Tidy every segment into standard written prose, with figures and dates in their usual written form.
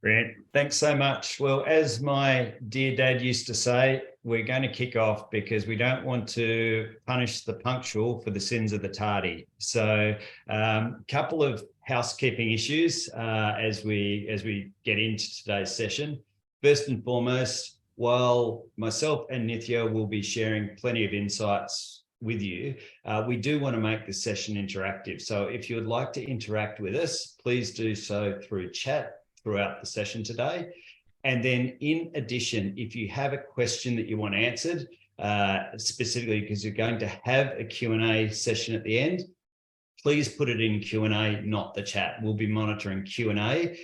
Brilliant. Thanks so much. Well, as my dear dad used to say, we're going to kick off because we don't want to punish the punctual for the sins of the tardy. So couple of housekeeping issues as we get into today's session. First and foremost, while myself and Nithya will be sharing plenty of insights with you, we do want to make this session interactive. So if you would like to interact with us, please do so through chat throughout the session today. And then in addition, if you have a question that you want answered, specifically because you're going to have a Q&A session at the end, please put it in Q&A, not the chat. We'll be monitoring Q&A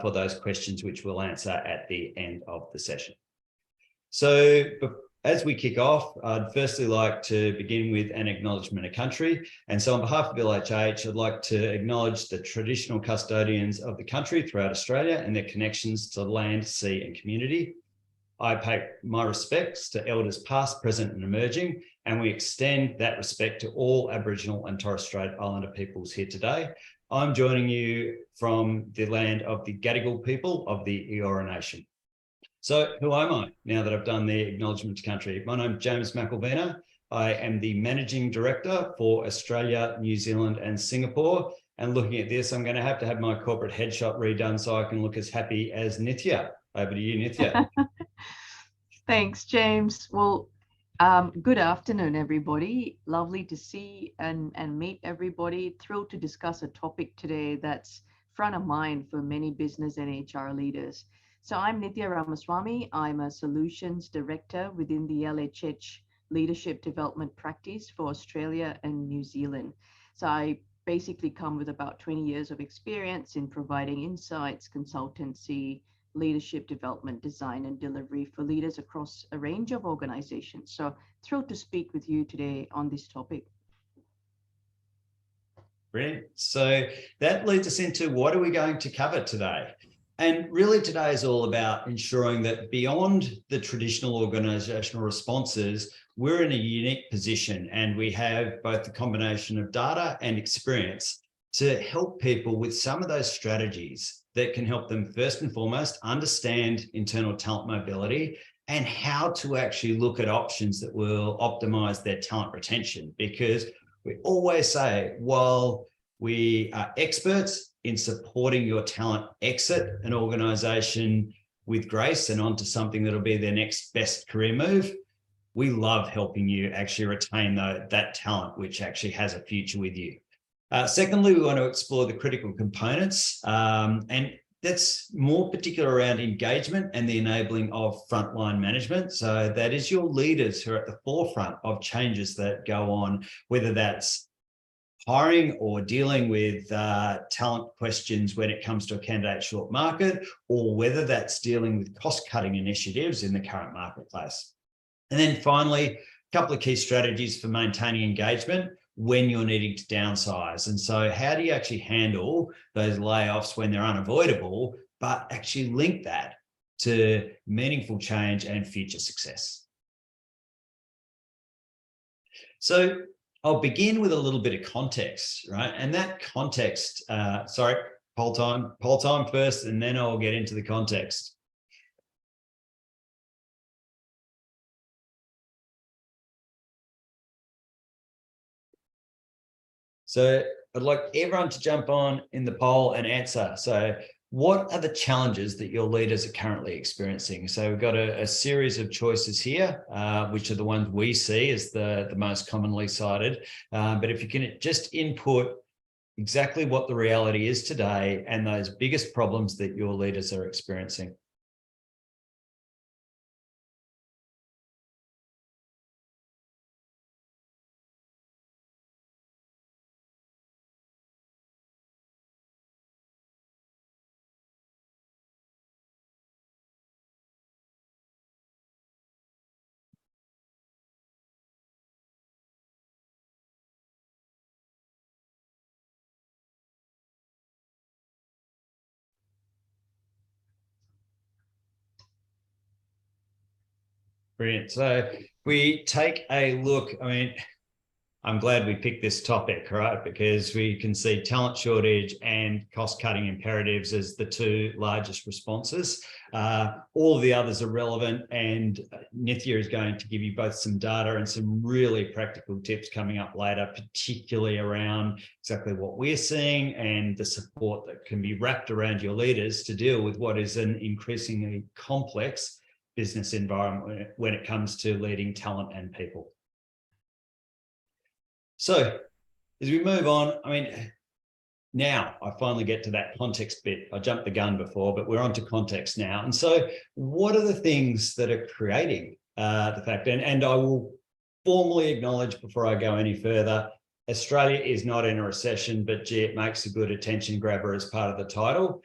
for those questions, which we'll answer at the end of the session. So as we kick off, I'd firstly like to begin with an acknowledgement of country. And so on behalf of LHH, I'd like to acknowledge the traditional custodians of the country throughout Australia and their connections to land, sea and community. I pay my respects to elders past, present and emerging, and we extend that respect to all Aboriginal and Torres Strait Islander peoples here today. I'm joining you from the land of the Gadigal people of the Eora Nation. So who am I now that I've done the acknowledgement to country? My name's James McElvena. I am the Managing Director for Australia, New Zealand and Singapore. And looking at this, I'm going to have my corporate headshot redone so I can look as happy as Nithya. Over to you, Nithya. Thanks, James. Well, good afternoon, everybody. Lovely to see and meet everybody. Thrilled to discuss a topic today that's front of mind for many business and HR leaders. So I'm Nithya Ramaswamy. I'm a Solutions Director within the LHH Leadership Development Practice for Australia and New Zealand. So I basically come with about 20 years of experience in providing insights, consultancy, leadership development, design and delivery for leaders across a range of organizations. So thrilled to speak with you today on this topic. Brilliant. So that leads us into what are we going to cover today? And really today is all about ensuring that beyond the traditional organizational responses, we're in a unique position and we have both the combination of data and experience to help people with some of those strategies that can help them first and foremost understand internal talent mobility and how to actually look at options that will optimize their talent retention. Because we always say, while we are experts in supporting your talent exit an organization with grace and onto something that'll be their next best career move, we love helping you actually retain that talent, which actually has a future with you. Secondly, we want to explore the critical components, and that's more particular around engagement and the enabling of frontline management. So that is your leaders who are at the forefront of changes that go on, whether that's hiring or dealing with talent questions when it comes to a candidate short market, or whether that's dealing with cost-cutting initiatives in the current marketplace. And then finally, a couple of key strategies for maintaining engagement when you're needing to downsize. And so how do you actually handle those layoffs when they're unavoidable, but actually link that to meaningful change and future success? So I'll begin with a little bit of context, right? And that context, poll time first, and then I'll get into the context. So I'd like everyone to jump on in the poll and answer. So what are the challenges that your leaders are currently experiencing? So we've got a series of choices here, which are the ones we see as the most commonly cited. But if you can just input exactly what the reality is today and those biggest problems that your leaders are experiencing. Brilliant. So we take a look, I mean, I'm glad we picked this topic, right? Because we can see talent shortage and cost-cutting imperatives as the two largest responses. All of the others are relevant, and Nithya is going to give you both some data and some really practical tips coming up later, particularly around exactly what we're seeing and the support that can be wrapped around your leaders to deal with what is an increasingly complex business environment when it comes to leading talent and people. So as we move on, I mean, now I finally get to that context bit. I jumped the gun before, but we're on to context now. And so what are the things that are creating the fact? And I will formally acknowledge before I go any further, Australia is not in a recession, but gee, it makes a good attention grabber as part of the title.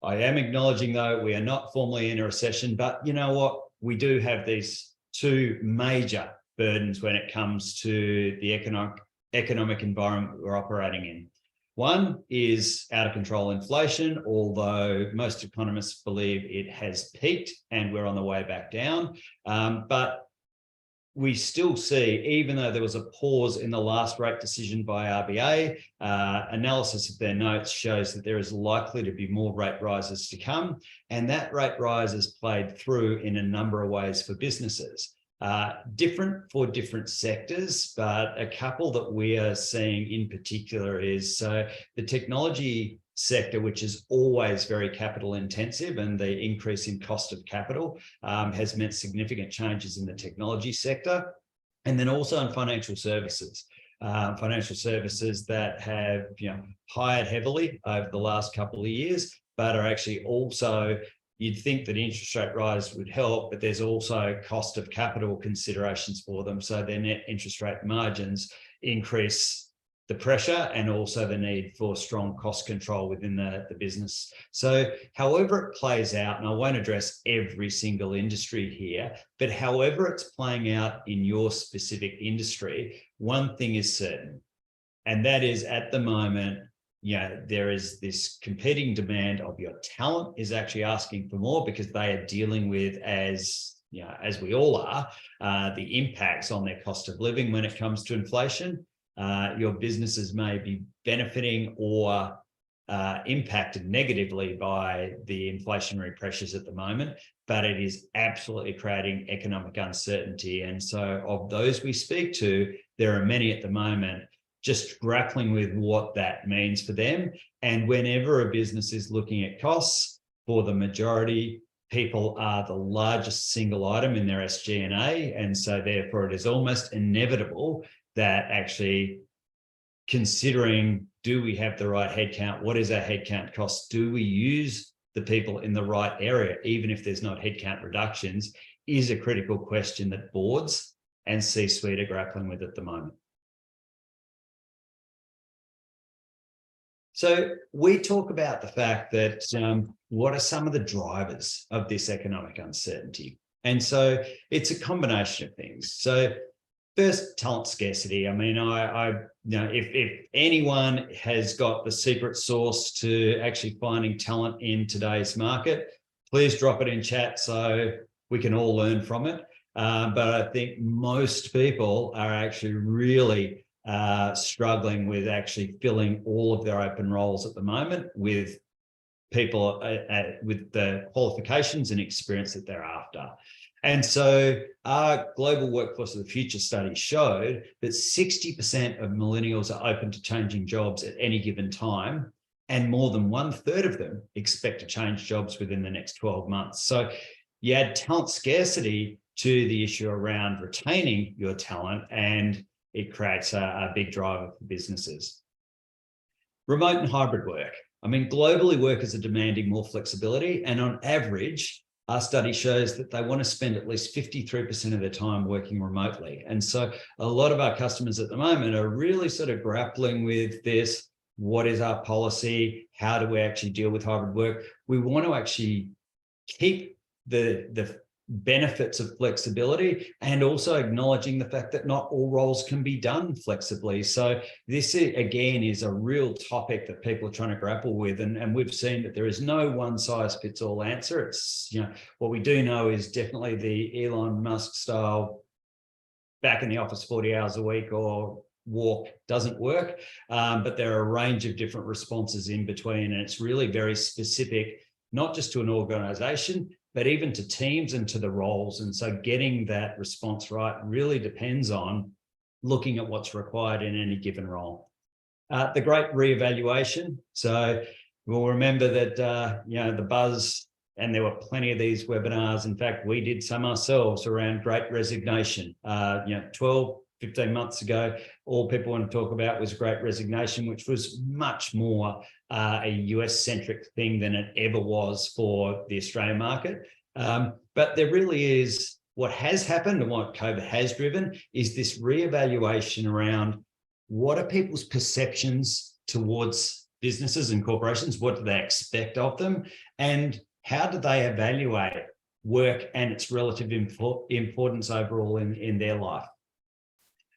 I am acknowledging, though, we are not formally in a recession, but you know what? We do have these two major burdens when it comes to the economic environment we're operating in. One is out of control inflation, although most economists believe it has peaked and we're on the way back down. But we still see, even though there was a pause in the last rate decision by RBA, analysis of their notes shows that there is likely to be more rate rises to come. And that rate rise has played through in a number of ways for businesses. Different for different sectors, but a couple that we are seeing in particular is the technology sector, which is always very capital intensive, and the increase in cost of capital has meant significant changes in the technology sector. And then also in financial services that have hired heavily over the last couple of years, but are actually also, you'd think that interest rate rise would help, but there's also cost of capital considerations for them. So their net interest rate margins increase the pressure and also the need for strong cost control within the business. So however it plays out, and I won't address every single industry here, but however it's playing out in your specific industry, one thing is certain, and that is at the moment, there is this competing demand of your talent is actually asking for more because they are dealing with, as we all are, the impacts on their cost of living when it comes to inflation. Your businesses may be benefiting or impacted negatively by the inflationary pressures at the moment, but it is absolutely creating economic uncertainty. And so of those we speak to, there are many at the moment just grappling with what that means for them. And whenever a business is looking at costs, for the majority, people are the largest single item in their SG&A. And so therefore it is almost inevitable that actually considering, do we have the right headcount? What is our headcount cost? Do we use the people in the right area, even if there's not headcount reductions, is a critical question that boards and C-suite are grappling with at the moment. So we talk about the fact that what are some of the drivers of this economic uncertainty? And so it's a combination of things. So first, talent scarcity. I mean, if anyone has got the secret sauce to actually finding talent in today's market, please drop it in chat so we can all learn from it. But I think most people are actually really struggling with actually filling all of their open roles at the moment with people with the qualifications and experience that they're after. And so our Global Workforce of the Future study showed that 60% of millennials are open to changing jobs at any given time, and more than 1/3 of them expect to change jobs within the next 12 months. So you add talent scarcity to the issue around retaining your talent, and it creates a big driver for businesses. Remote and hybrid work. I mean, globally, workers are demanding more flexibility, and on average, our study shows that they want to spend at least 53% of their time working remotely. And so a lot of our customers at the moment are really sort of grappling with this. What is our policy? How do we actually deal with hybrid work? We want to actually keep the benefits of flexibility and also acknowledging the fact that not all roles can be done flexibly. So this, again, is a real topic that people are trying to grapple with. And we've seen that there is no one size fits all answer. It's, what we do know is definitely the Elon Musk style back in the office 40 hours a week or walk doesn't work, but there are a range of different responses in between, and it's really very specific, not just to an organisation, but even to teams and to the roles. And so getting that response right really depends on looking at what's required in any given role. The great reevaluation. So we'll remember that, the buzz, and there were plenty of these webinars. In fact, we did some ourselves around great resignation. 12, 15 months ago, all people want to talk about was great resignation, which was much more a US-centric thing than it ever was for the Australian market. But there really is, what has happened and what COVID has driven is this reevaluation around what are people's perceptions towards businesses and corporations, what do they expect of them, and how do they evaluate work and its relative importance overall in their life.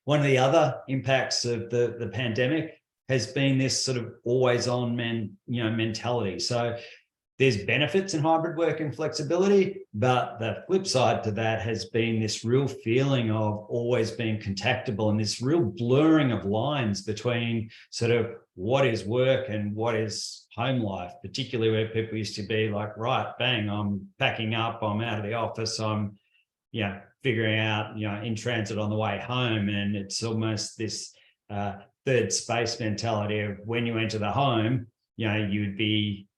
One of the other impacts of the pandemic has been this sort of always on mentality. So there's benefits in hybrid work and flexibility, but the flip side to that has been this real feeling of always being contactable and this real blurring of lines between sort of what is work and what is home life, particularly where people used to be like, right, bang, I'm packing up, I'm out of the office, I'm, figuring out, in transit on the way home. And it's almost this third space mentality of when you enter the home, you'd be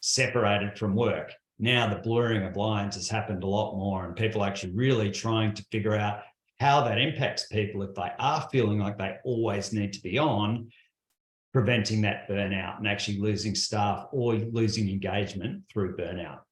separated from work. Now the blurring of lines has happened a lot more, and people are actually really trying to figure out how that impacts people if they are feeling like they always need to be on, preventing that burnout and actually losing staff or losing engagement through burnout.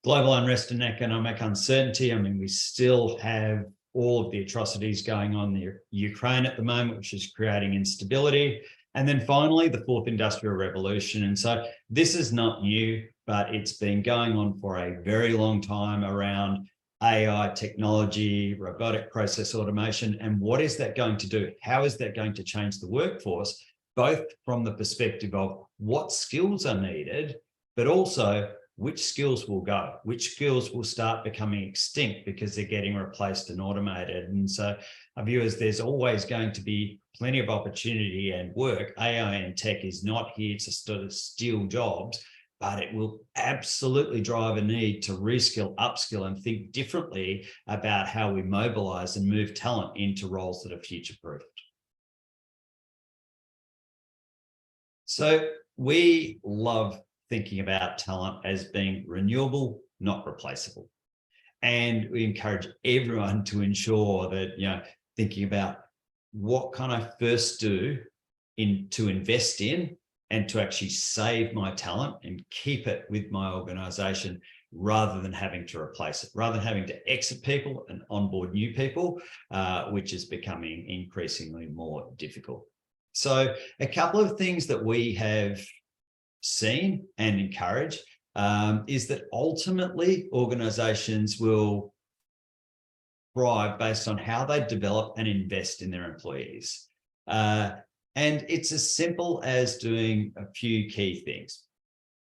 Global unrest and economic uncertainty. I mean, we still have all of the atrocities going on in Ukraine at the moment, which is creating instability. And then finally, the fourth industrial revolution. And so this is not new, but it's been going on for a very long time around AI technology, robotic process automation. And what is that going to do? How is that going to change the workforce, both from the perspective of what skills are needed, but also which skills will go, which skills will start becoming extinct because they're getting replaced and automated. And so our viewers, there's always going to be plenty of opportunity and work. AI and tech is not here to sort of steal jobs, but it will absolutely drive a need to reskill, upskill, and think differently about how we mobilize and move talent into roles that are future-proofed. So we love thinking about talent as being renewable, not replaceable. And we encourage everyone to ensure that, thinking about what can I first do to invest in and to actually save my talent and keep it with my organization rather than having to replace it, rather than having to exit people and onboard new people, which is becoming increasingly more difficult. So a couple of things that we have seen and encourage is that ultimately organizations will thrive based on how they develop and invest in their employees. And it's as simple as doing a few key things.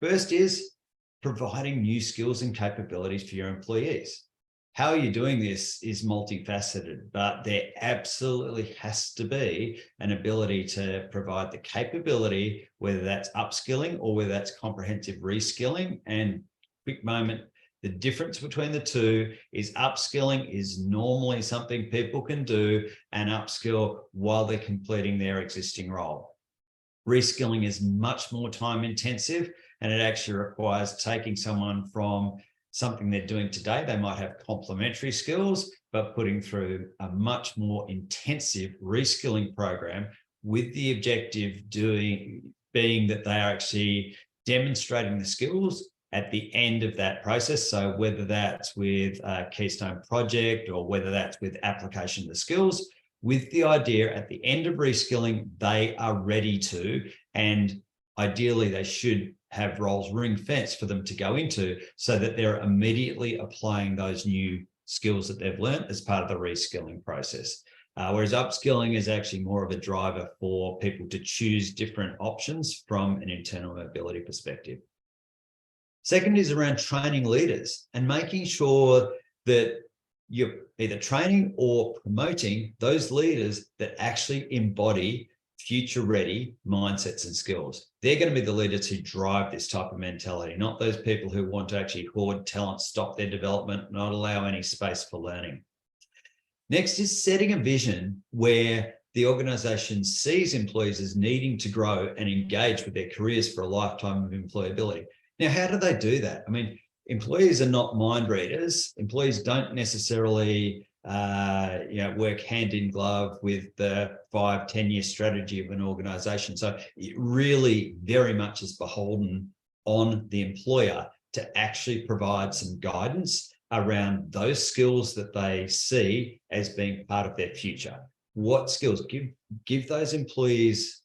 First is providing new skills and capabilities for your employees. How are you doing this is multifaceted, but there absolutely has to be an ability to provide the capability, whether that's upskilling or whether that's comprehensive reskilling. And quick moment, the difference between the two is upskilling is normally something people can do and upskill while they're completing their existing role. Reskilling is much more time intensive, and it actually requires taking someone from something they're doing today. They might have complementary skills, but putting through a much more intensive reskilling program with the objective being that they are actually demonstrating the skills at the end of that process. So whether that's with a Keystone project or whether that's with application of the skills, with the idea at the end of reskilling, they are ready to, and ideally they should have roles ring-fenced for them to go into so that they're immediately applying those new skills that they've learned as part of the reskilling process. Whereas upskilling is actually more of a driver for people to choose different options from an internal mobility perspective. Second is around training leaders and making sure that you're either training or promoting those leaders that actually embody future-ready mindsets and skills. They're going to be the leaders who drive this type of mentality, not those people who want to actually hoard talent, stop their development, not allow any space for learning. Next is setting a vision where the organisation sees employees as needing to grow and engage with their careers for a lifetime of employability. Now, how do they do that? I mean, employees are not mind readers. Employees don't necessarily work hand in glove with the 5-10 year strategy of an organisation. So it really very much is beholden on the employer to actually provide some guidance around those skills that they see as being part of their future. What skills? Give those employees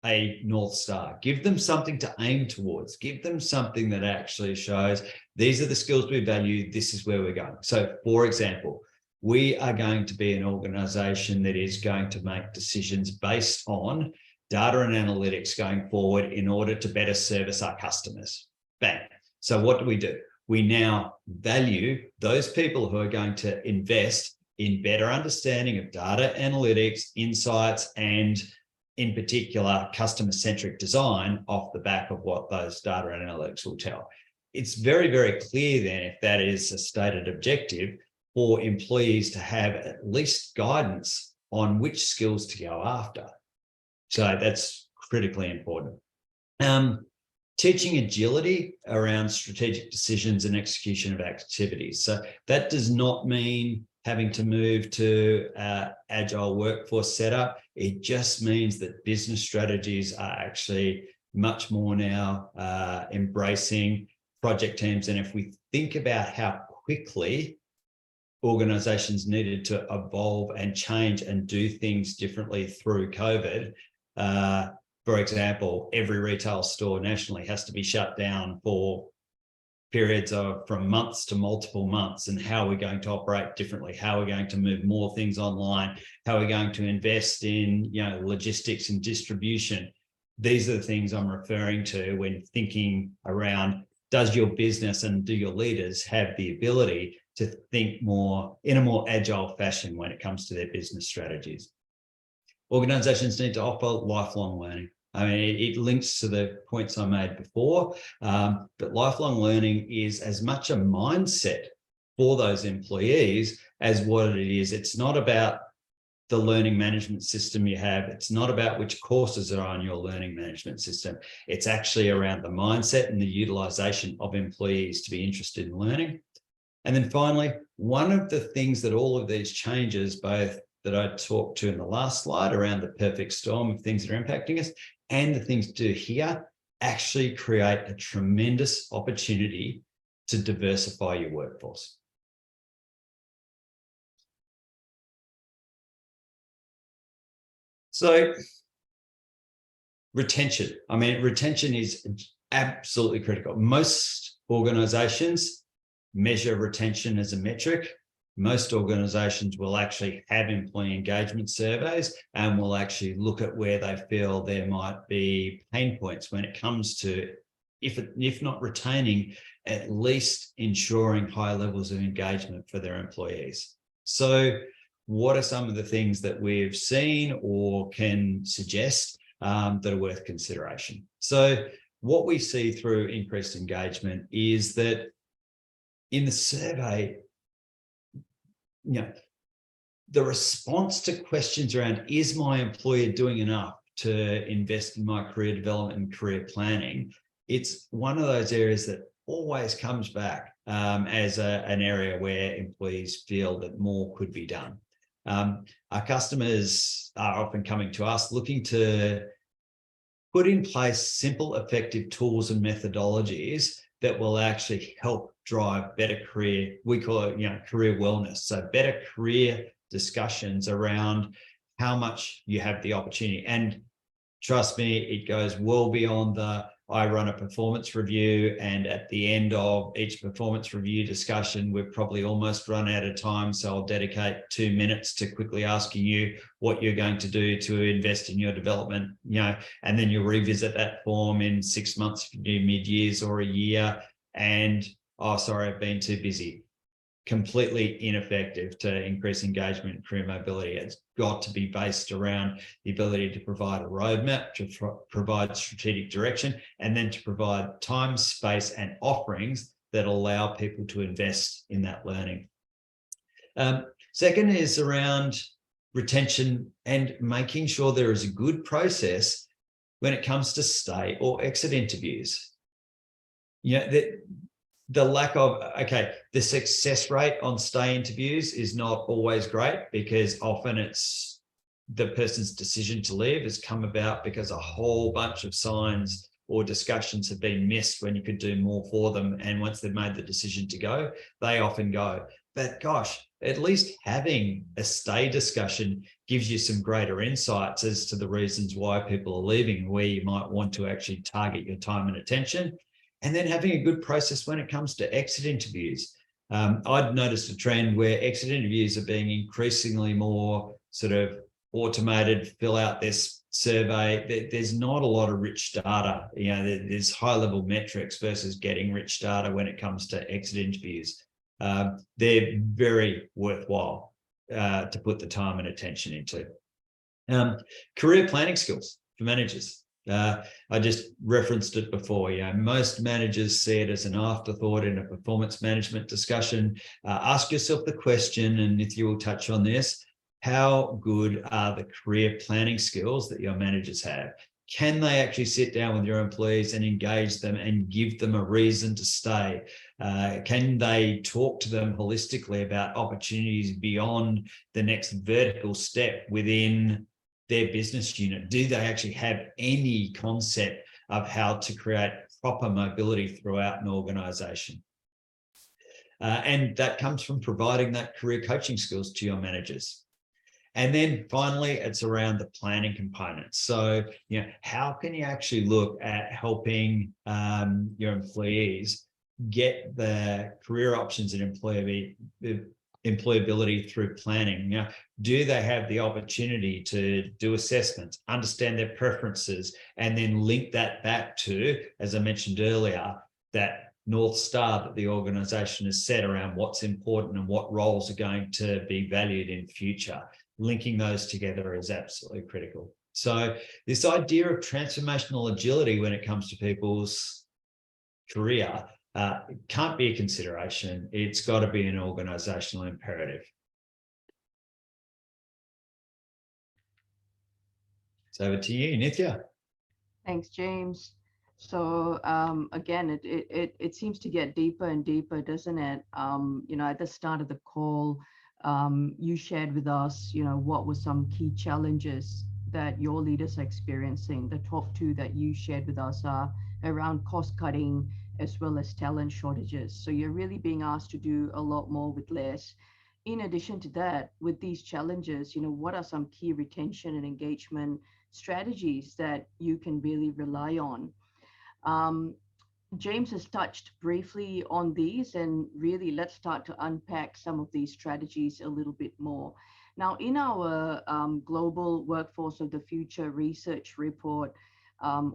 a North Star. Give them something to aim towards. Give them something that actually shows these are the skills we value, this is where we're going. So, for example, we are going to be an organisation that is going to make decisions based on data and analytics going forward in order to better service our customers. Bang. So what do? We now value those people who are going to invest in better understanding of data analytics, insights, and in particular, customer-centric design off the back of what those data analytics will tell. It's very, very clear then, if that is a stated objective, for employees to have at least guidance on which skills to go after. So that's critically important. Teaching agility around strategic decisions and execution of activities. So that does not mean having to move to agile workforce setup. It just means that business strategies are actually much more now embracing project teams. And if we think about how quickly organizations needed to evolve and change and do things differently through COVID, for example, every retail store nationally has to be shut down for periods of from months to multiple months, and how we're going to operate differently, how we're going to move more things online, how we're going to invest in logistics and distribution. These are the things I'm referring to when thinking around, does your business and do your leaders have the ability to think more in a more agile fashion when it comes to their business strategies? Organizations need to offer lifelong learning. I mean, it links to the points I made before, but lifelong learning is as much a mindset for those employees as what it is. It's not about the learning management system you have. It's not about which courses are on your learning management system. It's actually around the mindset and the utilization of employees to be interested in learning. And then finally, one of the things that all of these changes, both that I talked to in the last slide around the perfect storm of things that are impacting us and the things to do here, actually create a tremendous opportunity to diversify your workforce. So retention. I mean, retention is absolutely critical. Most organizations measure retention as a metric. Most organizations will actually have employee engagement surveys and will actually look at where they feel there might be pain points when it comes to, if not retaining, at least ensuring high levels of engagement for their employees. So what are some of the things that we've seen or can suggest that are worth consideration? So what we see through increased engagement is that in the survey, the response to questions around, is my employer doing enough to invest in my career development and career planning? It's one of those areas that always comes back as an area where employees feel that more could be done. Our customers are often coming to us looking to put in place simple, effective tools and methodologies that will actually help drive better career, we call it, career wellness. So better career discussions around how much you have the opportunity. And trust me, it goes well beyond the, I run a performance review, and at the end of each performance review discussion, we've probably almost run out of time. So I'll dedicate 2 minutes to quickly asking you what you're going to do to invest in your development, and then you'll revisit that form in 6 months, mid-years or a year, and, oh, sorry, I've been too busy. completely ineffective to increase engagement and career mobility. It's got to be based around the ability to provide a roadmap, to provide strategic direction, and then to provide time, space, and offerings that allow people to invest in that learning. Second is around retention and making sure there is a good process when it comes to stay or exit interviews. The lack of, the success rate on stay interviews is not always great, because often it's the person's decision to leave has come about because a whole bunch of signs or discussions have been missed when you could do more for them. And once they've made the decision to go, they often go. But gosh, at least having a stay discussion gives you some greater insights as to the reasons why people are leaving, where you might want to actually target your time and attention. And then having a good process when it comes to exit interviews. I'd noticed a trend where exit interviews are being increasingly more sort of automated, fill out this survey. There's not a lot of rich data. There's high-level metrics versus getting rich data when it comes to exit interviews. They're very worthwhile to put the time and attention into. Career planning skills for managers. I just referenced it before. Most managers see it as an afterthought in a performance management discussion. Ask yourself the question, and if you will touch on this, how good are the career planning skills that your managers have? Can they actually sit down with your employees and engage them and give them a reason to stay? Can they talk to them holistically about opportunities beyond the next vertical step within their business unit? Do they actually have any concept of how to create proper mobility throughout an organization? And that comes from providing that career coaching skills to your managers. And then finally, it's around the planning component. So, how can you actually look at helping your employees get the career options and employability through planning? Do they have the opportunity to do assessments, understand their preferences, and then link that back to, as I mentioned earlier, that North Star that the organization has set around what's important and what roles are going to be valued in future? Linking those together is absolutely critical. So this idea of transformational agility when it comes to people's career can't be a consideration. It's got to be an organizational imperative. So over to you, Nithya. Thanks, James. So again, it seems to get deeper and deeper, doesn't it? At the start of the call, you shared with us, what were some key challenges that your leaders are experiencing. The top two that you shared with us are around cost cutting as well as talent shortages. So you're really being asked to do a lot more with less. In addition to that, with these challenges, what are some key retention and engagement strategies that you can really rely on? James has touched briefly on these, and really let's start to unpack some of these strategies a little bit more. Now, in our Global Workforce of the Future research report,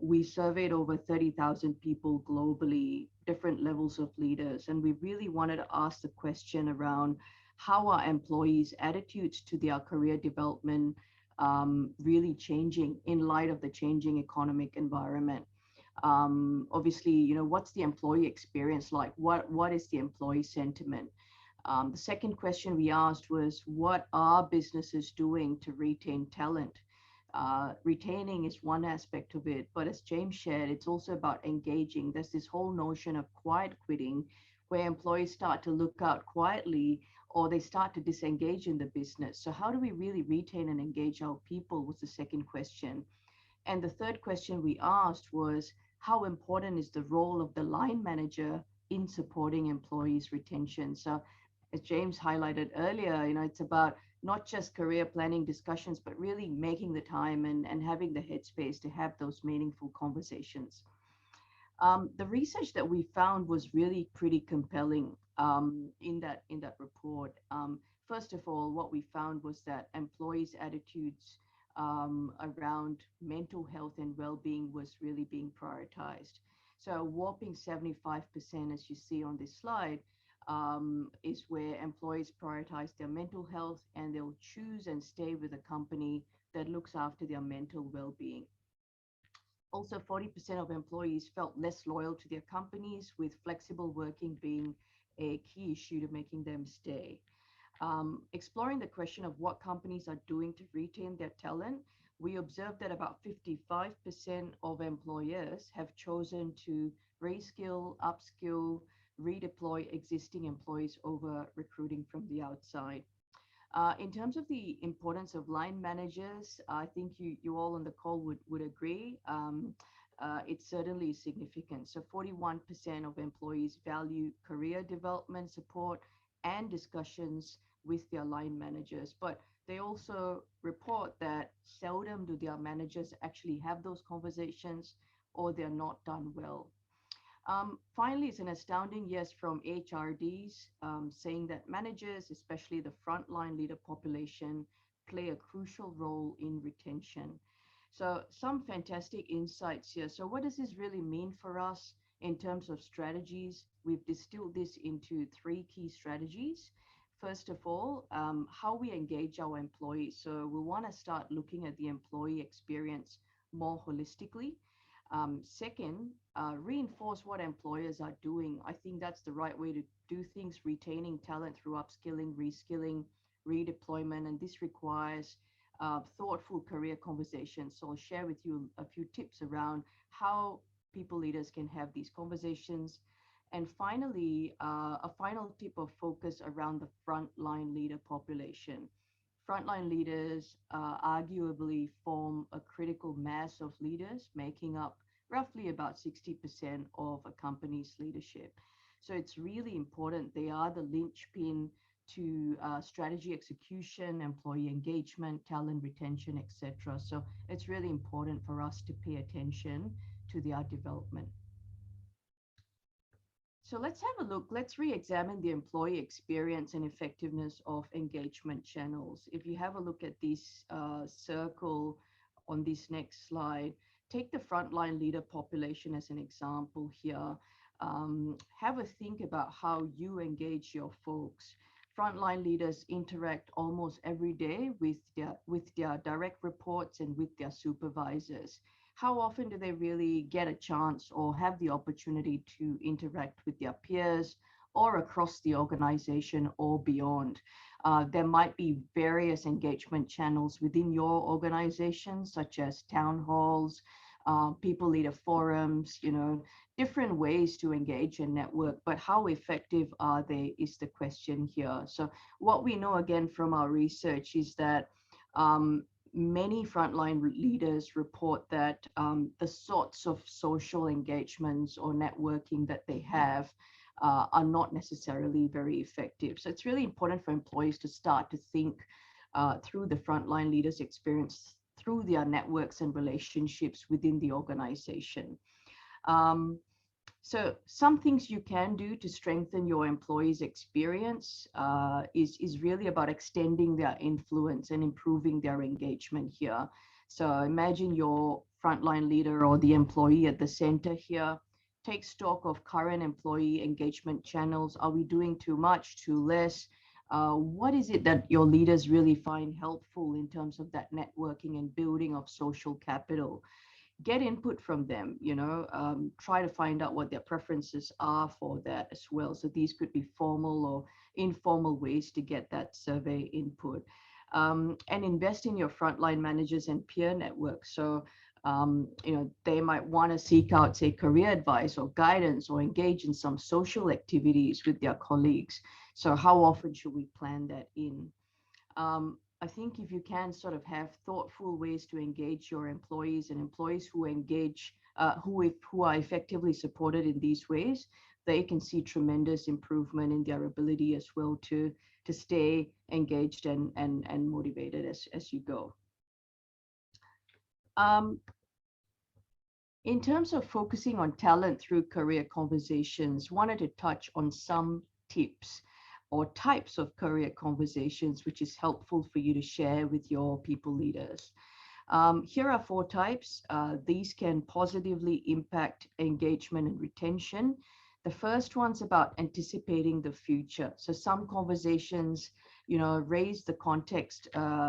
we surveyed over 30,000 people globally, different levels of leaders, and we really wanted to ask the question around how are employees' attitudes to their career development really changing in light of the changing economic environment. Obviously, what's the employee experience like? What is the employee sentiment? The second question we asked was, what are businesses doing to retain talent? Retaining is one aspect of it, but as James shared, it's also about engaging. There's this whole notion of quiet quitting, where employees start to look out quietly or they start to disengage in the business. So how do we really retain and engage our people was the second question. And the third question we asked was, how important is the role of the line manager in supporting employees' retention? So as James highlighted earlier, it's about not just career planning discussions, but really making the time and having the headspace to have those meaningful conversations. The research that we found was really pretty compelling in that report. First of all, what we found was that employees' attitudes around mental health and well-being was really being prioritized. So a whopping 75%, as you see on this slide, is where employees prioritize their mental health and they'll choose and stay with a company that looks after their mental well-being. Also, 40% of employees felt less loyal to their companies, with flexible working being a key issue to making them stay. Exploring the question of what companies are doing to retain their talent, we observed that about 55% of employers have chosen to reskill, upskill, redeploy existing employees over recruiting from the outside. In terms of the importance of line managers, I think you all on the call would agree. It's certainly significant. So 41% of employees value career development support and discussions with their line managers, but they also report that seldom do their managers actually have those conversations, or they're not done well. Finally, it's an astounding yes from HRDs, saying that managers, especially the frontline leader population, play a crucial role in retention. So some fantastic insights here. So what does this really mean for us in terms of strategies? We've distilled this into three key strategies. First of all, how we engage our employees. So we want to start looking at the employee experience more holistically. Second, reinforce what employers are doing. I think that's the right way to do things, retaining talent through upskilling, reskilling, redeployment, and this requires thoughtful career conversations. So I'll share with you a few tips around how people leaders can have these conversations. And finally, a final tip of focus around the frontline leader population. Frontline leaders arguably form a critical mass of leaders, making up roughly about 60% of a company's leadership. So it's really important. They are the linchpin to strategy execution, employee engagement, talent retention, etc. So it's really important for us to pay attention to their development. So let's have a look. Let's re-examine the employee experience and effectiveness of engagement channels. If you have a look at this circle on this next slide, take the frontline leader population as an example here. Have a think about how you engage your folks. Frontline leaders interact almost every day with their direct reports and with their supervisors. How often do they really get a chance or have the opportunity to interact with their peers or across the organization or beyond? There might be various engagement channels within your organization, such as town halls, people leader forums, different ways to engage and network, but how effective are they is the question here. So what we know again from our research is that many frontline leaders report that the sorts of social engagements or networking that they have are not necessarily very effective. So it's really important for employees to start to think through the frontline leaders' experience through their networks and relationships within the organization. So some things you can do to strengthen your employees' experience is really about extending their influence and improving their engagement here. So imagine your frontline leader or the employee at the center here. Take stock of current employee engagement channels. Are we doing too much, too less? What is it that your leaders really find helpful in terms of that networking and building of social capital? Get input from them, try to find out what their preferences are for that as well. So these could be formal or informal ways to get that survey input. And invest in your frontline managers and peer networks. So, they might want to seek out, say, career advice or guidance or engage in some social activities with their colleagues. So how often should we plan that in? I think if you can sort of have thoughtful ways to engage your employees and employees who engage, who are effectively supported in these ways, they can see tremendous improvement in their ability as well to stay engaged and motivated as you go. In terms of focusing on talent through career conversations, wanted to touch on some tips or types of career conversations, which is helpful for you to share with your people leaders. Here are 4 types. These can positively impact engagement and retention. The first one's about anticipating the future. So some conversations, raise the context,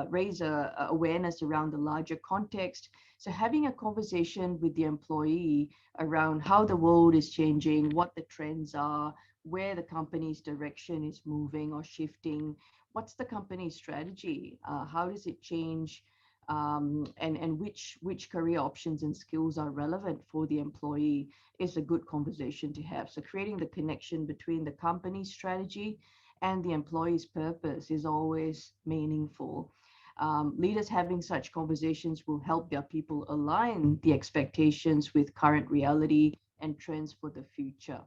raise a awareness around the larger context. So having a conversation with the employee around how the world is changing, what the trends are, where the company's direction is moving or shifting, what's the company's strategy, how does it change, and which career options and skills are relevant for the employee is a good conversation to have. So creating the connection between the company's strategy and the employee's purpose is always meaningful. Leaders having such conversations will help their people align the expectations with current reality and trends for the future.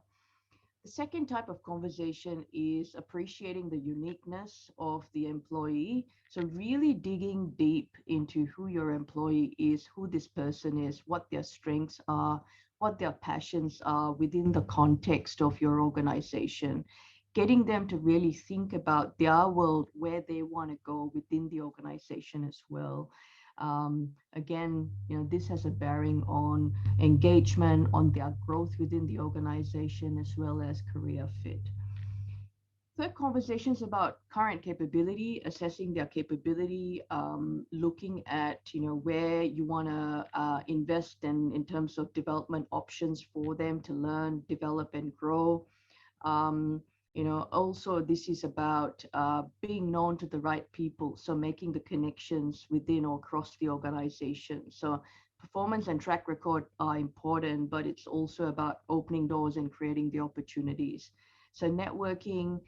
The second type of conversation is appreciating the uniqueness of the employee. So really digging deep into who your employee is, who this person is, what their strengths are, what their passions are within the context of your organization. Getting them to really think about their world, where they want to go within the organization as well. Again, this has a bearing on engagement, on their growth within the organization, as well as career fit. Third, conversations about current capability, assessing their capability, looking at where you want to invest in terms of development options for them to learn, develop, and grow. Also this is about being known to the right people, so making the connections within or across the organization. So performance and track record are important, but it's also about opening doors and creating the opportunities. So networking,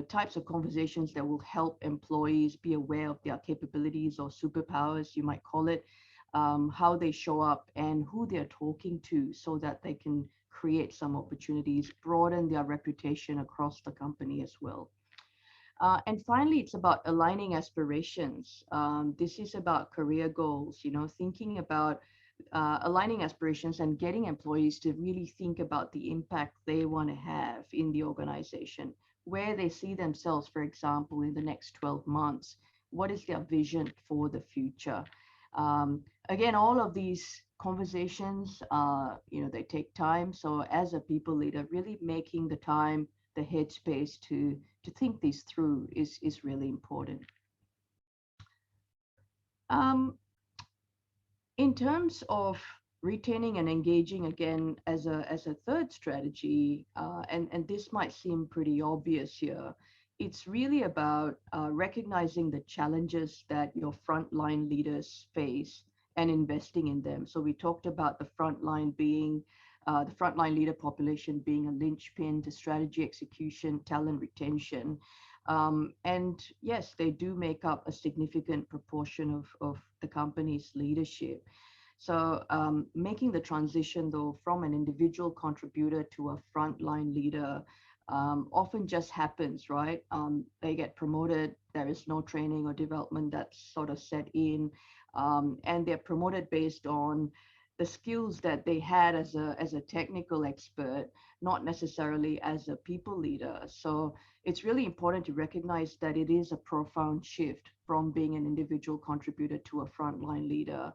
types of conversations that will help employees be aware of their capabilities or superpowers, you might call it, how they show up and who they're talking to, so that they can create some opportunities, broaden their reputation across the company as well. And finally, it's about aligning aspirations. This is about career goals, thinking about aligning aspirations and getting employees to really think about the impact they want to have in the organization, where they see themselves, for example, in the next 12 months. What is their vision for the future? Again, all of these conversations, they take time. So as a people leader, really making the time, the headspace to think these through is really important. In terms of retaining and engaging, again, as a third strategy, and this might seem pretty obvious here, it's really about recognizing the challenges that your frontline leaders face and investing in them. So we talked about the frontline being the frontline leader population being a linchpin to strategy execution, talent retention. And yes, they do make up a significant proportion of the company's leadership. So making the transition, though, from an individual contributor to a frontline leader often just happens, right? They get promoted, there is no training or development that's sort of set in, and they're promoted based on the skills that they had as a technical expert, not necessarily as a people leader. So it's really important to recognize that it is a profound shift from being an individual contributor to a frontline leader.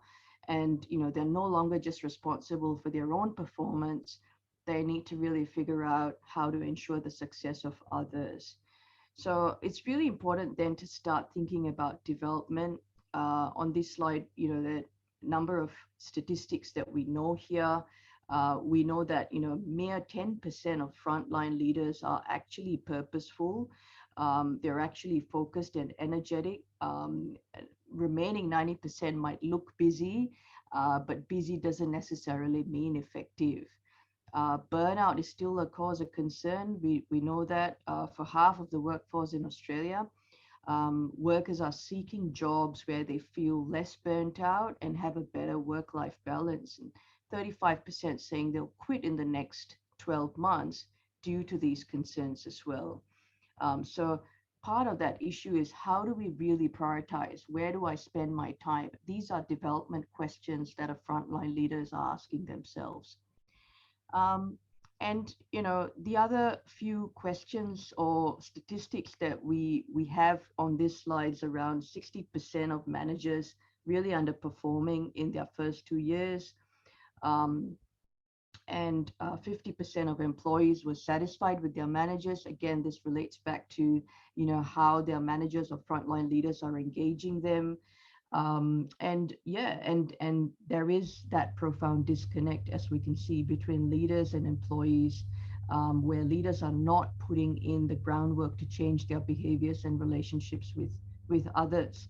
And they're no longer just responsible for their own performance. They need to really figure out how to ensure the success of others. So it's really important then to start thinking about development. On this slide, the number of statistics that we know here. We know that mere 10% of frontline leaders are actually purposeful. They're actually focused and energetic. Remaining 90% might look busy, but busy doesn't necessarily mean effective. Burnout is still a cause of concern. We know that for half of the workforce in Australia, workers are seeking jobs where they feel less burnt out and have a better work-life balance. And 35% saying they'll quit in the next 12 months due to these concerns as well. So part of that issue is, how do we really prioritize? Where do I spend my time? These are development questions that our frontline leaders are asking themselves. And the other few questions or statistics that we have on this slide is around 60% of managers really underperforming in their first 2 years. and 50% of employees were satisfied with their managers. Again, this relates back to, how their managers or frontline leaders are engaging them. And there is that profound disconnect, as we can see, between leaders and employees, where leaders are not putting in the groundwork to change their behaviors and relationships with others.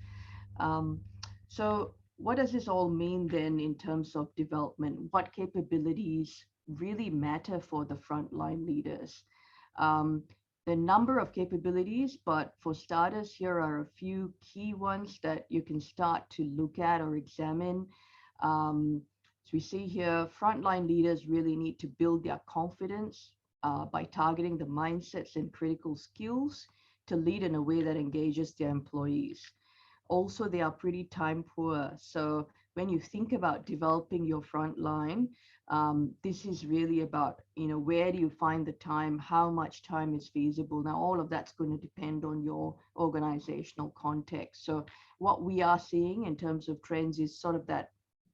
So what does this all mean then in terms of development? What capabilities really matter for the frontline leaders? The number of capabilities, but for starters, here are a few key ones that you can start to look at or examine. So we see here, frontline leaders really need to build their confidence by targeting the mindsets and critical skills to lead in a way that engages their employees. Also, they are pretty time poor. So when you think about developing your frontline, this is really about, where do you find the time, how much time is feasible? Now, all of that's going to depend on your organizational context. So what we are seeing in terms of trends is sort of that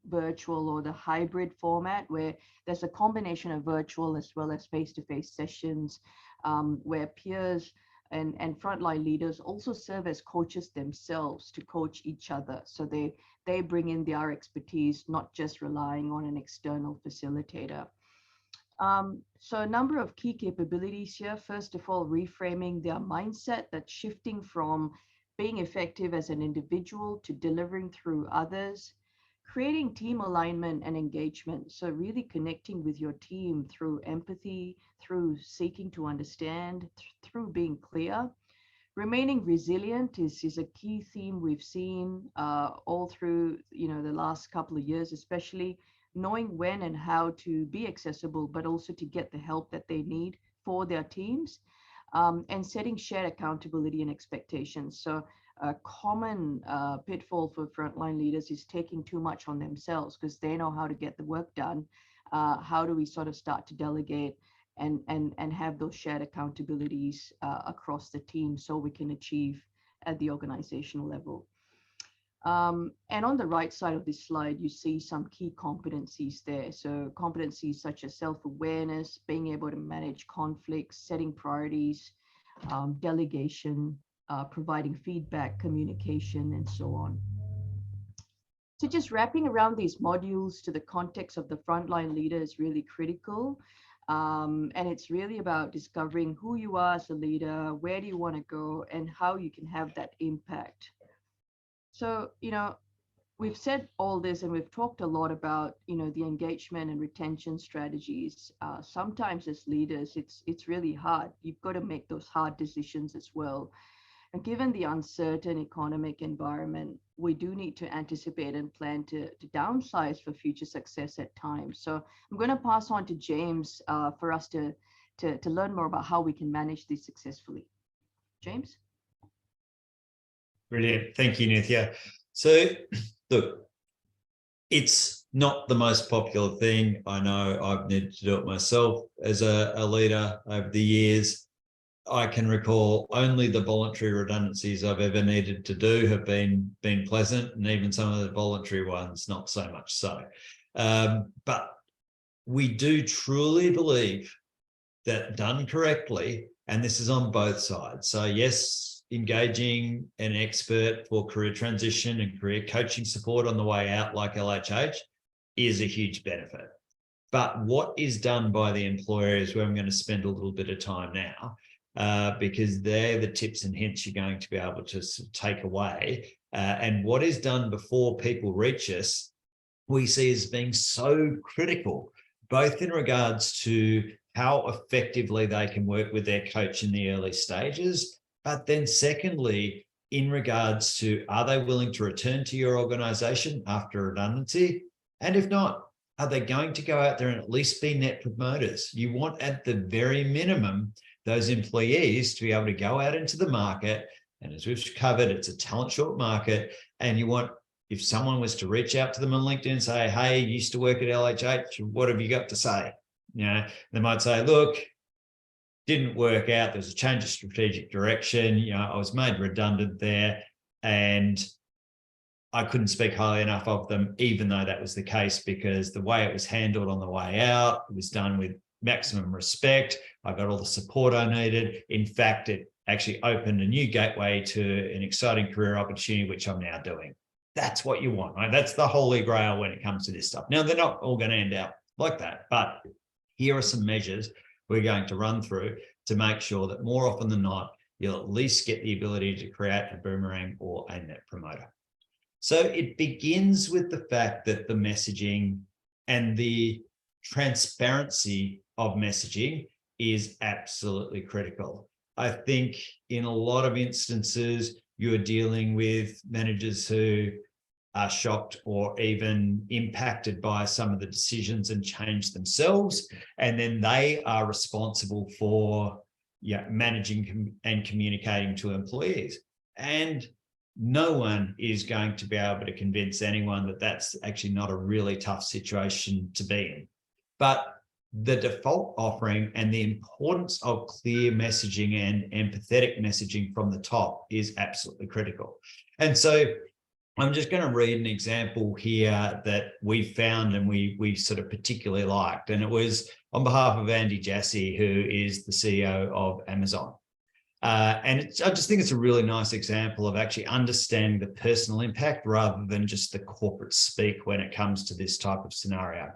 virtual or the hybrid format, where there's a combination of virtual as well as face-to-face sessions, where peers and frontline leaders also serve as coaches themselves to coach each other. So they bring in their expertise, not just relying on an external facilitator. So a number of key capabilities here. First of all, reframing their mindset, that's shifting from being effective as an individual to delivering through others. Creating team alignment and engagement. So really connecting with your team through empathy, through seeking to understand, through being clear. Remaining resilient is a key theme we've seen all through the last couple of years, especially knowing when and how to be accessible, but also to get the help that they need for their teams, and setting shared accountability and expectations. So a common pitfall for frontline leaders is taking too much on themselves because they know how to get the work done. How do we sort of start to delegate and have those shared accountabilities across the team so we can achieve at the organizational level? And on the right side of this slide, you see some key competencies there. So competencies such as self-awareness, being able to manage conflicts, setting priorities, delegation, providing feedback, communication, and so on. So just wrapping around these modules to the context of the frontline leader is really critical. And it's really about discovering who you are as a leader, where do you want to go, and how you can have that impact. So, we've said all this and we've talked a lot about, the engagement and retention strategies. Sometimes as leaders, it's really hard. You've got to make those hard decisions as well. And given the uncertain economic environment, we do need to anticipate and plan to downsize for future success at times. So I'm going to pass on to James for us to learn more about how we can manage this successfully. James? Brilliant. Thank you, Nithya. So, look, it's not the most popular thing. I know I've needed to do it myself as a leader over the years. I can recall only the voluntary redundancies I've ever needed to do have been pleasant, and even some of the voluntary ones, not so much so. But we do truly believe that done correctly, and this is on both sides. So yes, engaging an expert for career transition and career coaching support on the way out, like LHH, is a huge benefit. But what is done by the employer is where I'm going to spend a little bit of time now, because they're the tips and hints you're going to be able to take away. And what is done before people reach us, we see as being so critical, both in regards to how effectively they can work with their coach in the early stages, but then secondly, in regards to, are they willing to return to your organization after redundancy? And if not, are they going to go out there and at least be net promoters? You want, at the very minimum, those employees to be able to go out into the market. And as we've covered, it's a talent short market. And you want, if someone was to reach out to them on LinkedIn and say, hey, you used to work at LHH, what have you got to say? They might say, look, didn't work out. There's a change of strategic direction. I was made redundant there, and I couldn't speak highly enough of them, even though that was the case, because the way it was handled on the way out, it was done with maximum respect. I got all the support I needed. In fact, it actually opened a new gateway to an exciting career opportunity, which I'm now doing. That's what you want, right? That's the holy grail when it comes to this stuff. Now, they're not all going to end out like that, but here are some measures we're going to run through to make sure that more often than not, you'll at least get the ability to create a boomerang or a net promoter. So it begins with the fact that the messaging and the transparency of messaging is absolutely critical. I think in a lot of instances, you're dealing with managers who are shocked or even impacted by some of the decisions and change themselves. And then they are responsible for managing and communicating to employees. And no one is going to be able to convince anyone that that's actually not a really tough situation to be in. But the default offering and the importance of clear messaging and empathetic messaging from the top is absolutely critical. And so I'm just going to read an example here that we found and we sort of particularly liked. And it was on behalf of Andy Jassy, who is the CEO of Amazon. And I just think it's a really nice example of actually understanding the personal impact rather than just the corporate speak when it comes to this type of scenario.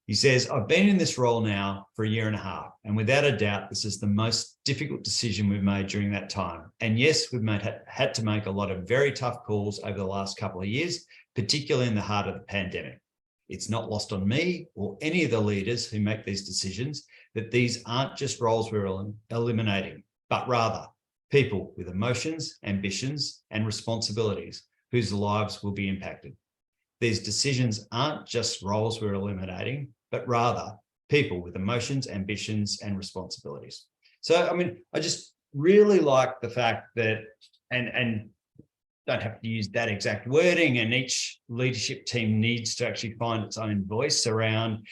He says, I've been in this role now for 1.5 years, and without a doubt, this is the most difficult decision we've made during that time. And yes, we've had to make a lot of very tough calls over the last couple of years, particularly in the heart of the pandemic. It's not lost on me or any of the leaders who make these decisions that these aren't just roles we're eliminating, but rather people with emotions, ambitions, and responsibilities whose lives will be impacted. These decisions aren't just roles we're eliminating, but rather people with emotions, ambitions, and responsibilities. So, I mean, I just really like the fact that, and don't have to use that exact wording, and each leadership team needs to actually find its own voice around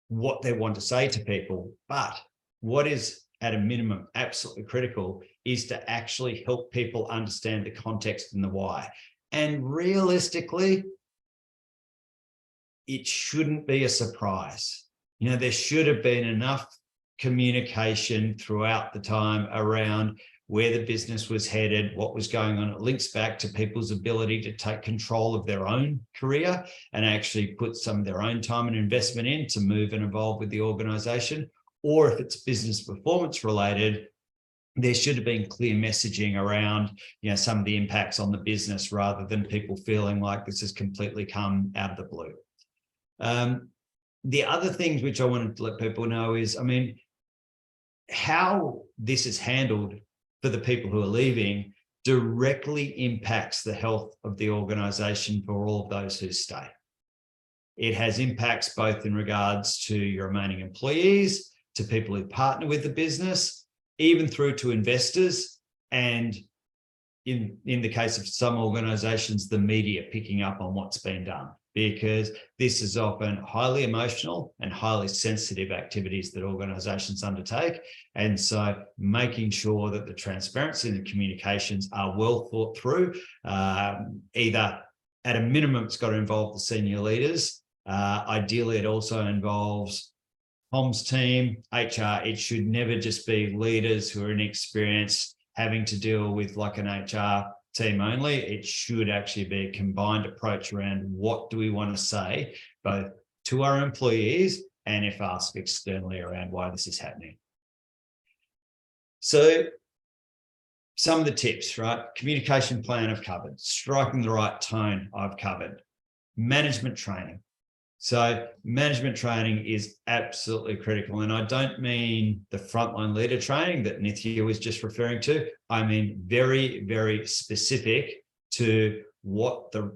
what they want to say to people. But what is at a minimum absolutely critical is to actually help people understand the context and the why. And realistically, it shouldn't be a surprise. You know, there should have been enough communication throughout the time around where the business was headed, what was going on. It links back to people's ability to take control of their own career and actually put some of their own time and investment in to move and evolve with the organization. Or if it's business performance related, there should have been clear messaging around, some of the impacts on the business rather than people feeling like this has completely come out of the blue. The other things which I wanted to let people know is, I mean, how this is handled for the people who are leaving directly impacts the health of the organization for all of those who stay. It has impacts both in regards to your remaining employees, to people who partner with the business, even through to investors, and in the case of some organizations, the media picking up on what's been done, because this is often highly emotional and highly sensitive activities that organizations undertake. And so making sure that the transparency and the communications are well thought through, either at a minimum, it's got to involve the senior leaders. Ideally, it also involves comms team, HR. It should never just be leaders who are inexperienced having to deal with like an HR team only. It should actually be a combined approach around what do we want to say, both to our employees and if asked externally around why this is happening. So some of the tips, right? Communication plan I've covered, striking the right tone I've covered, management training. So management training is absolutely critical. And I don't mean the frontline leader training that Nithya was just referring to. I mean very, very specific to how they're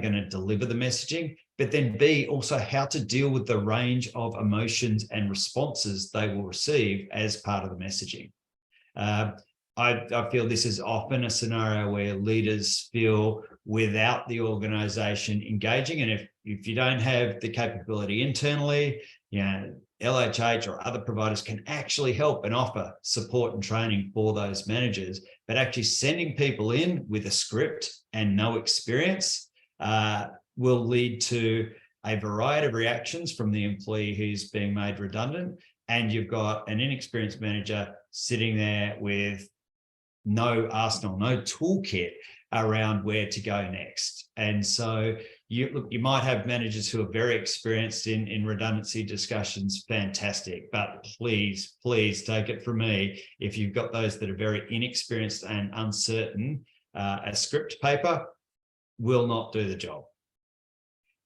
going to deliver the messaging, but then B, also how to deal with the range of emotions and responses they will receive as part of the messaging. I feel this is often a scenario where leaders feel without the organization engaging. And if you don't have the capability internally, LHH or other providers can actually help and offer support and training for those managers. But actually sending people in with a script and no experience will lead to a variety of reactions from the employee who's being made redundant. And you've got an inexperienced manager sitting there with no arsenal, no toolkit around where to go next. And so you might have managers who are very experienced in redundancy discussions, fantastic, but please take it from me, if you've got those that are very inexperienced and uncertain, a script paper will not do the job.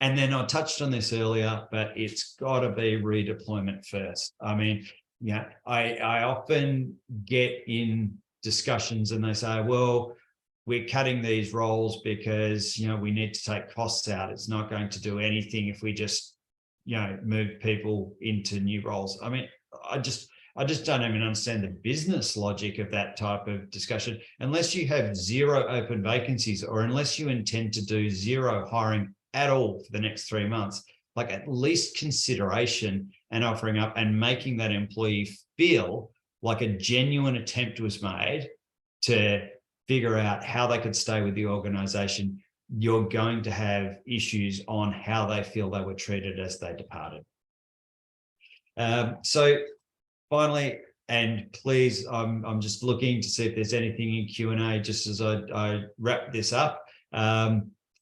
And then I touched on this earlier, but it's got to be redeployment first. I mean, I often get in discussions and they say, well, we're cutting these roles because, we need to take costs out. It's not going to do anything if we just, move people into new roles. I mean, I just don't even understand the business logic of that type of discussion. Unless you have zero open vacancies, or unless you intend to do zero hiring at all for the next 3 months, like at least consideration and offering up and making that employee feel like a genuine attempt was made to figure out how they could stay with the organization, you're going to have issues on how they feel they were treated as they departed. So finally, and please, I'm just looking to see if there's anything in Q&A just as I wrap this up.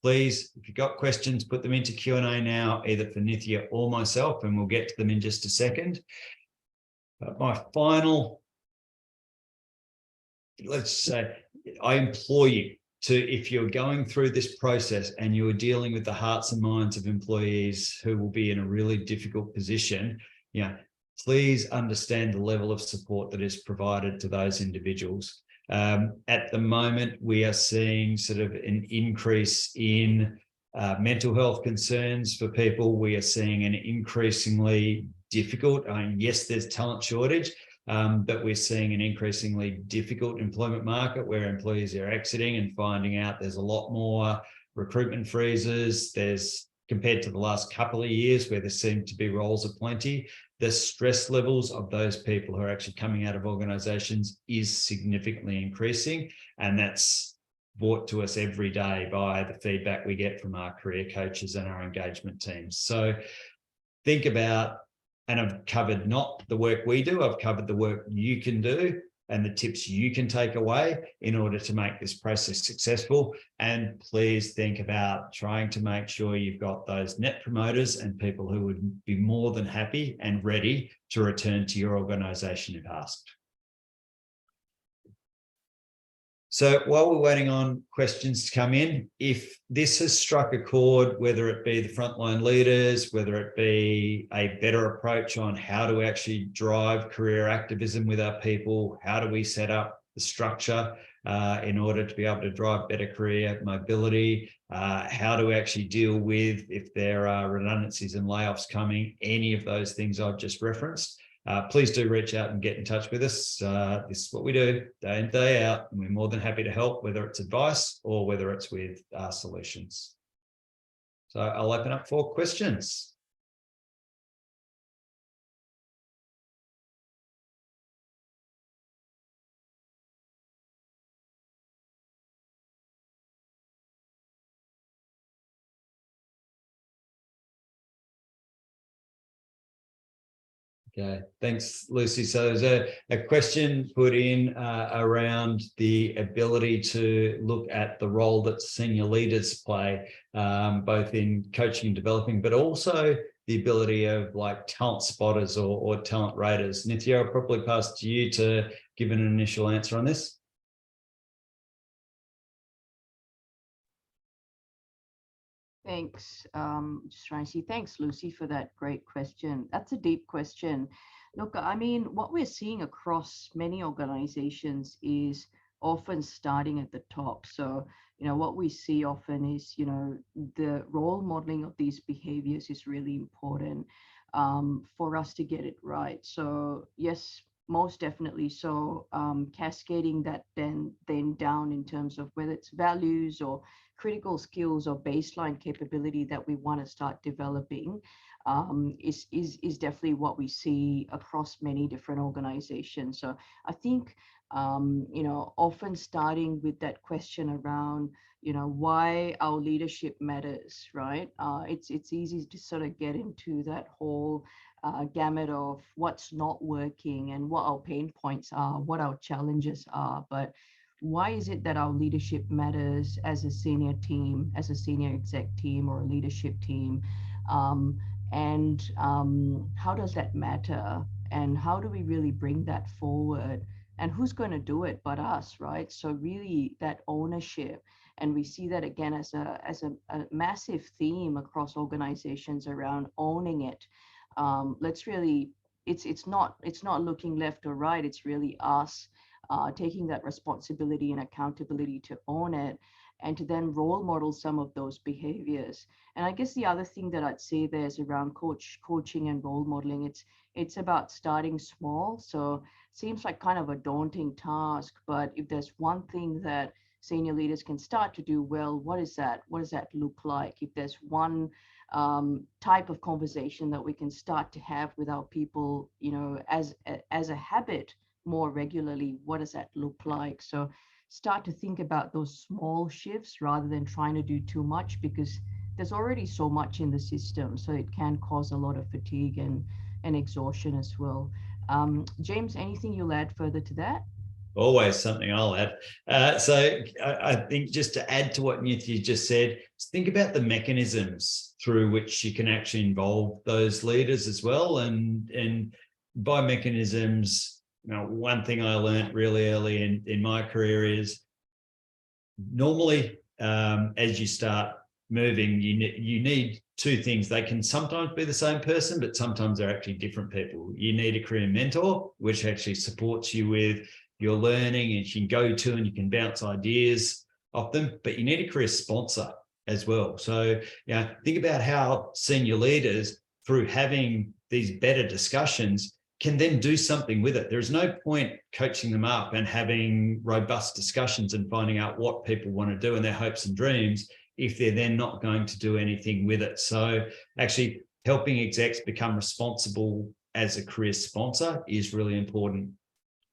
Please, if you've got questions, put them into Q&A now, either for Nithya or myself, and we'll get to them in just a second. But my final, let's say, I implore you to, if you're going through this process and you're dealing with the hearts and minds of employees who will be in a really difficult position, please understand the level of support that is provided to those individuals. At the moment, we are seeing sort of an increase in mental health concerns for people. We are seeing an increasingly difficult, yes, there's talent shortage, but we're seeing an increasingly difficult employment market where employees are exiting and finding out there's a lot more recruitment freezes. There's, compared to the last couple of years where there seemed to be roles aplenty, the stress levels of those people who are actually coming out of organizations is significantly increasing. And that's brought to us every day by the feedback we get from our career coaches and our engagement teams. So think about, and I've covered not the work we do, I've covered the work you can do and the tips you can take away in order to make this process successful. And please think about trying to make sure you've got those net promoters and people who would be more than happy and ready to return to your organization if asked. So while we're waiting on questions to come in, if this has struck a chord, whether it be the frontline leaders, whether it be a better approach on how to actually drive career activism with our people, how do we set up the structure in order to be able to drive better career mobility, how do we actually deal with if there are redundancies and layoffs coming, any of those things I've just referenced, please do reach out and get in touch with us. This is what we do day in, day out, and we're more than happy to help, whether it's advice or whether it's with solutions. So I'll open up for questions. Okay, thanks, Lucy. So there's a question put in around the ability to look at the role that senior leaders play, both in coaching and developing, but also the ability of like talent spotters or talent raters. Nithya, I'll probably pass to you to give an initial answer on this. Thanks. Just trying to see. Thanks, Lucy, for that great question. That's a deep question. Look, I mean, what we're seeing across many organizations is often starting at the top. So, what we see often is, the role modeling of these behaviors is really important for us to get it right. So, yes, most definitely. So cascading that then down in terms of whether it's values or critical skills or baseline capability that we want to start developing is definitely what we see across many different organizations. So I think often starting with that question around why our leadership matters, right? It's easy to sort of get into that whole gamut of what's not working and what our pain points are, what our challenges are. But why is it that our leadership matters as a senior team, as a senior exec team or a leadership team? And how does that matter? And how do we really bring that forward? And who's going to do it but us, right? So really that ownership, and we see that again as a massive theme across organizations around owning it. Let's really, it's not looking left or right. It's really us taking that responsibility and accountability to own it, and to then role model some of those behaviors. And I guess the other thing that I'd say there is around coaching and role modeling. It's about starting small. So seems like kind of a daunting task, but if there's one thing that senior leaders can start to do well, what is that? What does that look like? If there's one type of conversation that we can start to have with our people, as a habit more regularly, what does that look like? So start to think about those small shifts rather than trying to do too much, because there's already so much in the system, so it can cause a lot of fatigue and exhaustion as well. James, anything you'll add further to that? Always something I'll add. So I think just to add to what Nithya just said, think about the mechanisms through which you can actually involve those leaders as well. And by mechanisms, one thing I learned really early in my career is normally as you start moving, you need two things. They can sometimes be the same person, but sometimes they're actually different people. You need a career mentor, which actually supports you with your learning, and you can go to and you can bounce ideas off them, but you need a career sponsor as well. So, think about how senior leaders, through having these better discussions, can then do something with it. There's no point coaching them up and having robust discussions and finding out what people want to do and their hopes and dreams if they're then not going to do anything with it. So actually helping execs become responsible as a career sponsor is really important.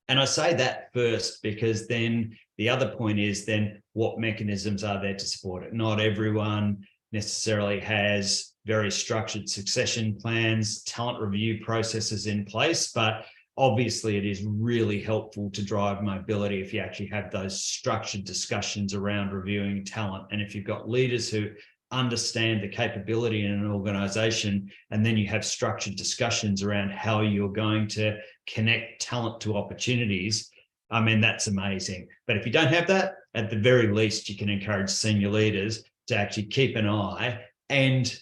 And I say that first because then the other point is then what mechanisms are there to support it? Not everyone necessarily has very structured succession plans, talent review processes in place, but obviously it is really helpful to drive mobility if you actually have those structured discussions around reviewing talent. And if you've got leaders who understand the capability in an organization, and then you have structured discussions around how you're going to connect talent to opportunities, I mean, that's amazing. But if you don't have that, at the very least, you can encourage senior leaders to actually keep an eye. And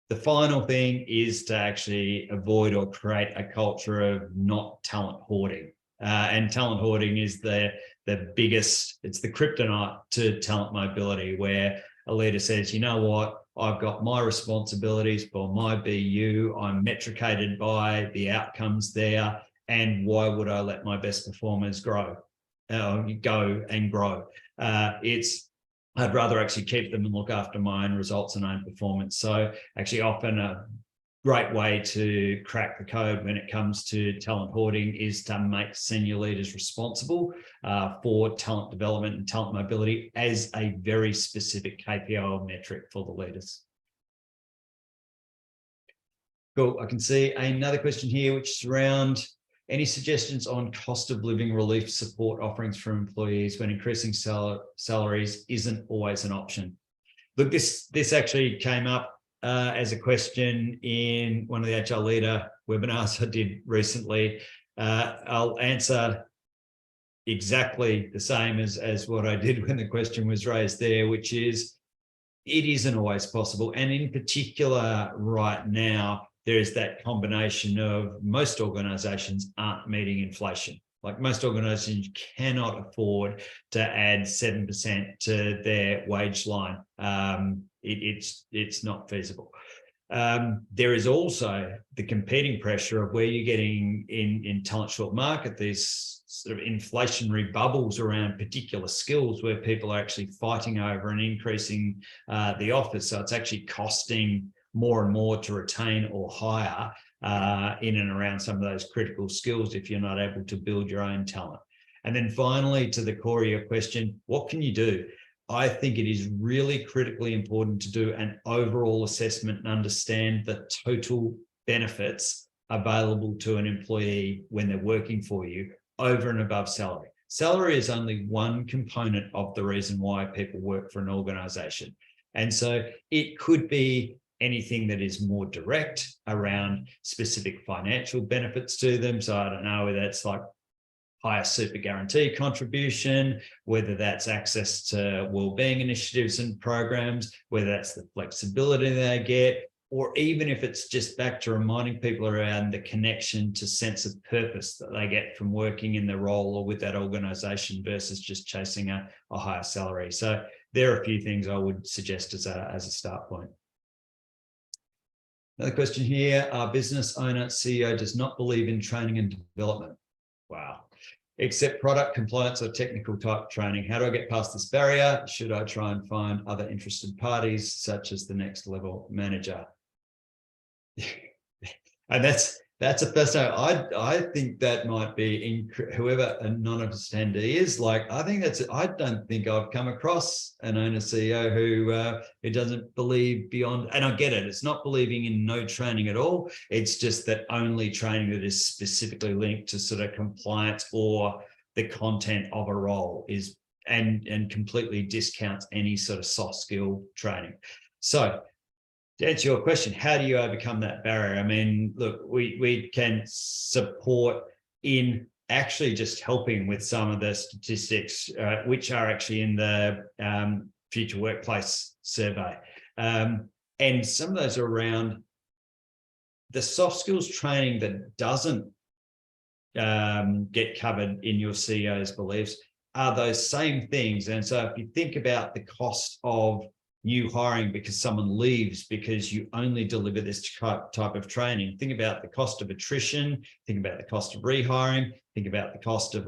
the final thing is to actually avoid or create a culture of not talent hoarding. And talent hoarding is the biggest, it's the kryptonite to talent mobility, where a leader says, you know what, I've got my responsibilities for my BU, I'm metricated by the outcomes there, and why would I let my best performers go and grow? I'd rather actually keep them and look after my own results and own performance. So actually often a great way to crack the code when it comes to talent hoarding is to make senior leaders responsible for talent development and talent mobility as a very specific KPI or metric for the leaders. Cool. I can see another question here, which is around any suggestions on cost of living relief support offerings for employees when increasing salaries isn't always an option? Look, this actually came up as a question in one of the HR Leader webinars I did recently. I'll answer exactly the same as what I did when the question was raised there, which is it isn't always possible. And in particular, right now, there's that combination of most organizations aren't meeting inflation. Like most organizations cannot afford to add 7% to their wage line. It's not feasible. There is also the competing pressure of where you're getting in talent short market, these sort of inflationary bubbles around particular skills where people are actually fighting over and increasing the offers. So it's actually costing more and more to retain or hire in and around some of those critical skills if you're not able to build your own talent. And then finally, to the core of your question, what can you do? I think it is really critically important to do an overall assessment and understand the total benefits available to an employee when they're working for you over and above salary. Salary is only one component of the reason why people work for an organization. And so it could be anything that is more direct around specific financial benefits to them. So I don't know whether that's like higher super guarantee contribution, whether that's access to wellbeing initiatives and programs, whether that's the flexibility they get, or even if it's just back to reminding people around the connection to sense of purpose that they get from working in the role or with that organization versus just chasing a higher salary. So there are a few things I would suggest as a start point. Another question here, our business owner, CEO does not believe in training and development. Wow. Except product compliance or technical type training. How do I get past this barrier? Should I try and find other interested parties, such as the next level manager? And that's a first note. I think that might be whoever a non-obvious attendee is. Like, I think I don't think I've come across an owner CEO who doesn't believe beyond. And I get it. It's not believing in no training at all. It's just that only training that is specifically linked to sort of compliance or the content of a role is and completely discounts any sort of soft skill training. So, to answer your question, how do you overcome that barrier? I mean, look, we can support in actually just helping with some of the statistics, which are actually in the Future Workplace survey. And some of those are around the soft skills training that doesn't get covered in your CEO's beliefs are those same things. And so if you think about the cost of new hiring because someone leaves because you only deliver this type of training. Think about the cost of attrition, think about the cost of rehiring, think about the cost of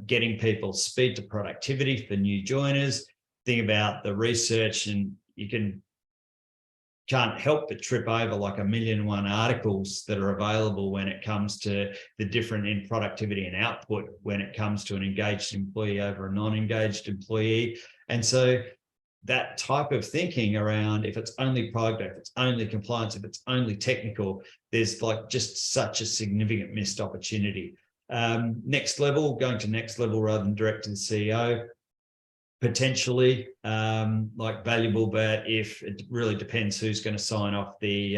getting people speed to productivity for new joiners, think about the research, and you can't help but trip over like 1,000,001 articles that are available when it comes to the different in productivity and output when it comes to an engaged employee over a non-engaged employee. And so that type of thinking around if it's only product, if it's only compliance, if it's only technical, there's like just such a significant missed opportunity. Next level, going to next level rather than direct to the CEO, potentially like valuable, but if it really depends who's going to sign off the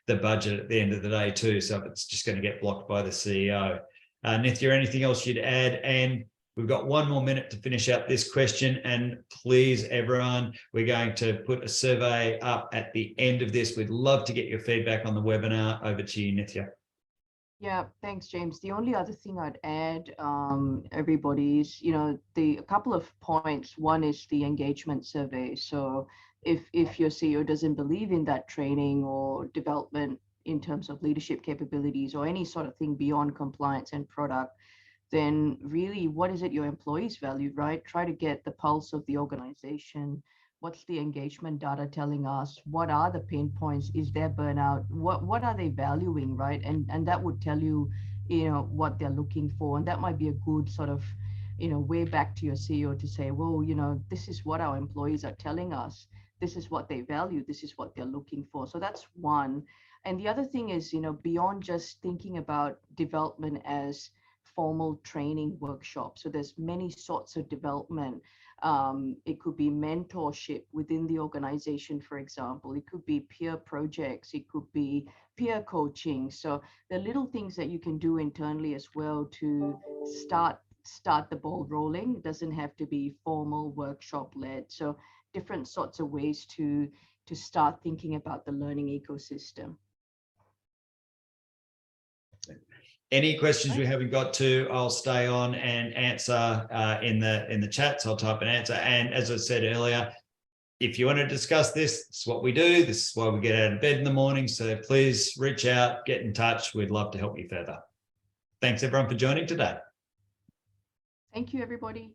budget at the end of the day too. So if it's just going to get blocked by the CEO. Nithya, anything else you'd add? And we've got 1 more minute to finish up this question. And please, everyone, we're going to put a survey up at the end of this. We'd love to get your feedback on the webinar. Over to you, Nithya. Yeah, thanks, James. The only other thing I'd add, everybody, is, a couple of points. One is the engagement survey. So if your CEO doesn't believe in that training or development in terms of leadership capabilities or any sort of thing beyond compliance and product, then really, what is it your employees value, right? Try to get the pulse of the organization. What's the engagement data telling us? What are the pain points? Is there burnout? What are they valuing, right? And that would tell you, what they're looking for. And that might be a good sort of, way back to your CEO to say, well, this is what our employees are telling us. This is what they value. This is what they're looking for. So that's one. And the other thing is, beyond just thinking about development as formal training workshops. So there's many sorts of development. It could be mentorship within the organization, for example. It could be peer projects. It could be peer coaching. So the little things that you can do internally as well to start the ball rolling. It doesn't have to be formal workshop led. So different sorts of ways to start thinking about the learning ecosystem. Any questions we haven't got to, I'll stay on and answer in the chat. So I'll type an answer. And as I said earlier, if you want to discuss this, it's what we do. This is why we get out of bed in the morning. So please reach out, get in touch. We'd love to help you further. Thanks everyone for joining today. Thank you, everybody.